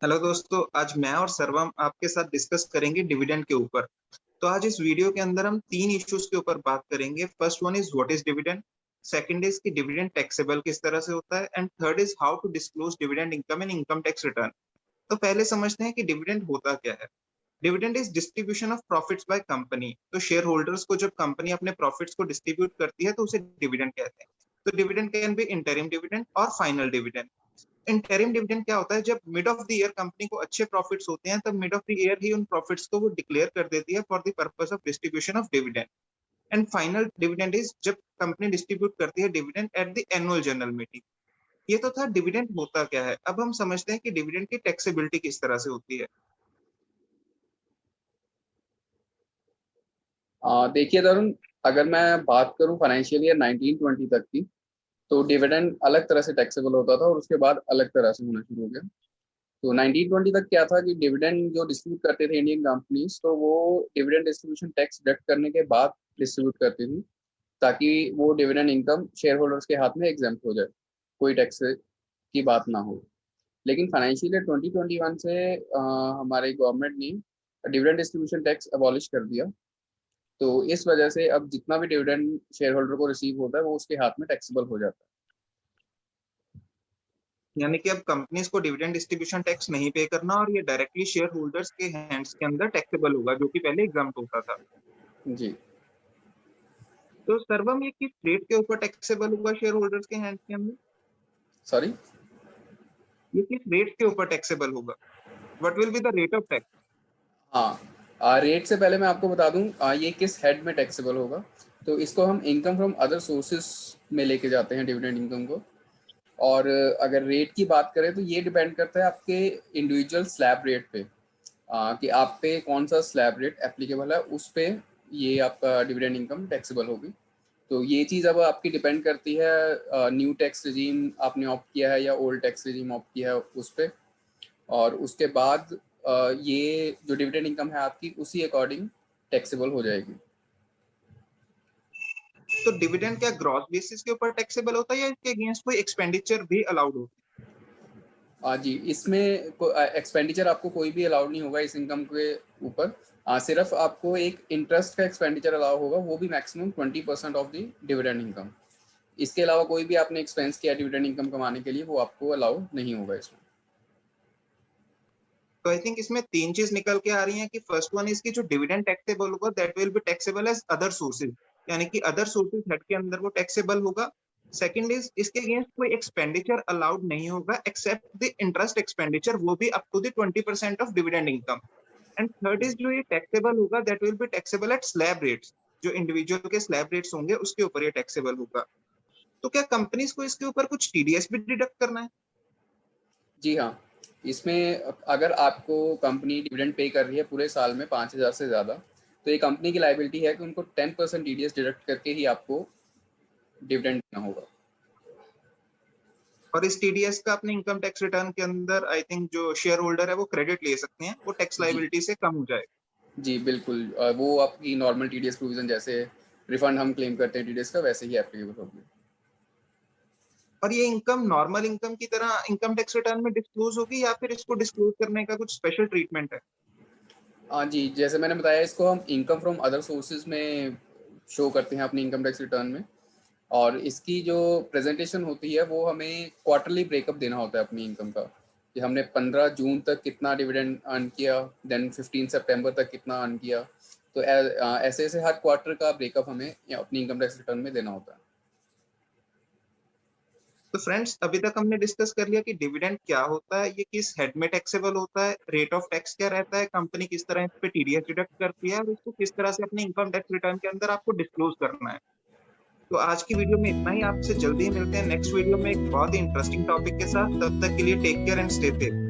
Hello दोस्तों, आज मैं और सर्वम आपके साथ डिस्कस करेंगे डिविडेंड के ऊपर। तो आज इस वीडियो के अंदर हम तीन इश्यूज के ऊपर बात करेंगे। First one is what is dividend, second is कि डिविडेंड टैक्सेबल किस तरह से होता है, and third is how to disclose dividend income in income tax return. तो पहले समझते हैं कि डिविडेंड होता क्या है। Dividend is distribution of profits by company. तो शेयर होल्डर्स को जब कंपनी अपने प्रॉफिट्स को डिस्ट्रीब्यूट करती है तो उसे डिविडेंड कहते हैं। तो dividend can be interim dividend और फाइनल डिविडेंड। इंटरिम डिविडेंड क्या होता है? जब mid of the year company को अच्छे प्रॉफिट्स होते हैं तब मिड ऑफ द ईयर ही उन प्रॉफिट्स को वो डिक्लेयर कर देती है for the purpose of distribution of dividend. And final dividend is जब कंपनी डिस्ट्रीब्यूट करती है dividend at the annual general meeting. ये तो था डिविडेंड होता क्या है। अब हम समझते हैं कि डिविडेंड की टैक्सेबिलिटी किस तरह से होती है। देखिए तरुण, अगर मैं बात करूं फाइनेंशियल ईयर 1920 तक की, तो डिविडेंड अलग तरह से टैक्सेबल होता था और उसके बाद अलग तरह से होना शुरू हो गया। तो 1920 तक क्या था कि डिविडेंड जो डिस्ट्रीब्यूट करते थे इंडियन कंपनीज, तो वो डिविडेंड डिस्ट्रीब्यूशन टैक्स डिडक्ट करने के बाद डिस्ट्रीब्यूट करती थी, ताकि वो डिविडेंड इनकम शेयर होल्डर्स के हाथ में एग्जेम्प्ट हो जाए, कोई टैक्स की बात ना हो। लेकिन फाइनेंशियल ईयर 2021 से हमारे गवर्नमेंट ने डिविडेंड डिस्ट्रीब्यूशन टैक्स अबॉलिश कर दिया। तो इस वजह से अब जितना भी डिविडेंड शेयर होल्डर को रिसीव होता है वो उसके हाथ में टैक्सेबल हो जाता यानी कि अब कंपनीज को डिविडेंड डिस्ट्रीब्यूशन टैक्स नहीं पे करना और ये डायरेक्टली शेयर होल्डर्स के हैंड्स के अंदर टैक्सेबल होगा, जो कि पहले एग्जाम्प्ट होता था। है। जी। तो सर्वम ये किस रेट के ऊपर टैक्सेबल होगा शेयर होल्डर्स के हैंड्स के अंदर? सॉरी। ये किस रेट के ऊपर टैक्सेबल होगा? What will be the rate of tax? हाँ, रेट से पहले मैं आपको बता दूं ये किस हेड में टैक्सेबल होगा। तो इसको हम इनकम फ्रॉम अदर सोर्सेस में लेके जाते हैं डिविडेंड इनकम को। और अगर रेट की बात करें तो ये डिपेंड करता है आपके इंडिविजुअल स्लैब रेट पे, कि आप पे कौन सा स्लैब रेट एप्लीकेबल है, उस पे ये आपका डिविडेंड इनकम टैक्सेबल होगी। तो ये चीज़ अब आपकी डिपेंड करती है, न्यू टैक्स रिजीम आपने ऑप्ट किया है या ओल्ड टैक्स रिजीम ऑप्ट किया है उस पर। और उसके बाद ये जो डिविडेंड इनकम है आपकी उसी अकॉर्डिंग टैक्सेबल हो जाएगी। तो डिविडेंड क्या ग्रॉस बेसिस के ऊपर टैक्सेबल होता है या इसके अगेंस्ट कोई एक्सपेंडिचर भी अलाउड होता जी, इसमें एक्सपेंडिचर आपको कोई भी अलाउड नहीं होगा इस इनकम के ऊपर। सिर्फ आपको एक इंटरेस्ट का एक्सपेंडिचर अलाउ होगा, वो भी maximum 20% of the dividend income. इसके अलावा कोई भी आपने एक्सपेंस किया डिविडेंड इनकम कमाने के लिए, वो आपको अलाउ नहीं होगा इसमें। तो आई थिंक इसमें तीन चीज निकल के आ रही हैं कि फर्स्ट वन इसकी जो डिविडेंड टैक्सेबल होगा that will be taxable as other sources, यानी कि अदर सोर्सेज हेड के अंदर वो टैक्सेबल होगा। सेकंड इज इसके अगेंस्ट कोई एक्सपेंडिचर अलाउड नहीं होगा एक्सेप्ट द इंटरेस्ट एक्सपेंडिचर, वो भी up to the 20% of dividend income. And third is जो ये टैक्सेबल होगा that will be taxable at slab rates, जो इंडिविजुअल के स्लैब रेट्स होंगे उसके ऊपर ये टैक्सेबल होगा। तो क्या कंपनीज को इसके ऊपर कुछ टीडीएस भी डिडक्ट करना है? जी हाँ, इसमें अगर आपको कंपनी डिविडेंड पे कर रही है पूरे साल में 5,000 से ज़्यादा, तो ये कंपनी की लाइबिलिटी है कि उनको 10% टीडीएस डिडक्ट करके ही आपको डिविडेंड देना होगा। और इस टीडीएस का अपने इनकम टैक्स रिटर्न के अंदर आई थिंक जो शेयर होल्डर है वो क्रेडिट ले सकते हैं, वो टैक्स जी लाइबिलिटी से कम हो जाएगा। जी बिल्कुल, वो आपकी नॉर्मल टीडीएस प्रोविजन जैसे रिफंड हम क्लेम करते हैं टीडीएस का, वैसे ही एप्लीकेबल होगी। और ये इनकम नॉर्मल इनकम की तरह इनकम टैक्स रिटर्न में डिस्क्लोज होगी या फिर इसको डिस्क्लोज करने का कुछ स्पेशल ट्रीटमेंट है? हाँ जी, जैसे मैंने बताया, इसको हम इनकम फ्रॉम अदर सोर्सेज में शो करते हैं अपनी इनकम टैक्स रिटर्न में। और इसकी जो प्रेजेंटेशन होती है वो हमें क्वार्टरली ब्रेकअप देना होता है अपनी इनकम का, कि हमने 15 जून तक कितना डिविडेंड अर्न किया, देन 15 सितंबर तक कितना अर्न किया। तो ऐसे ऐसे हर क्वार्टर का ब्रेकअप हमें अपनी इनकम टैक्स रिटर्न में देना होता है। तो फ्रेंड्स, अभी तक हमने डिस्कस कर लिया कि डिविडेंड क्या होता है, ये किस हेड में टैक्सेबल होता है, रेट ऑफ टैक्स क्या रहता है, कंपनी किस तरह इस पे टीडीएस डिडक्ट करती है और इसको किस तरह से अपने इनकम टैक्स रिटर्न के अंदर आपको डिस्क्लोज करना है। तो आज की वीडियो में इतना ही। आपसे जल्दी ही मिलते हैं नेक्स्ट वीडियो में एक बहुत ही इंटरेस्टिंग टॉपिक के साथ। तब तक के लिए take care and stay safe.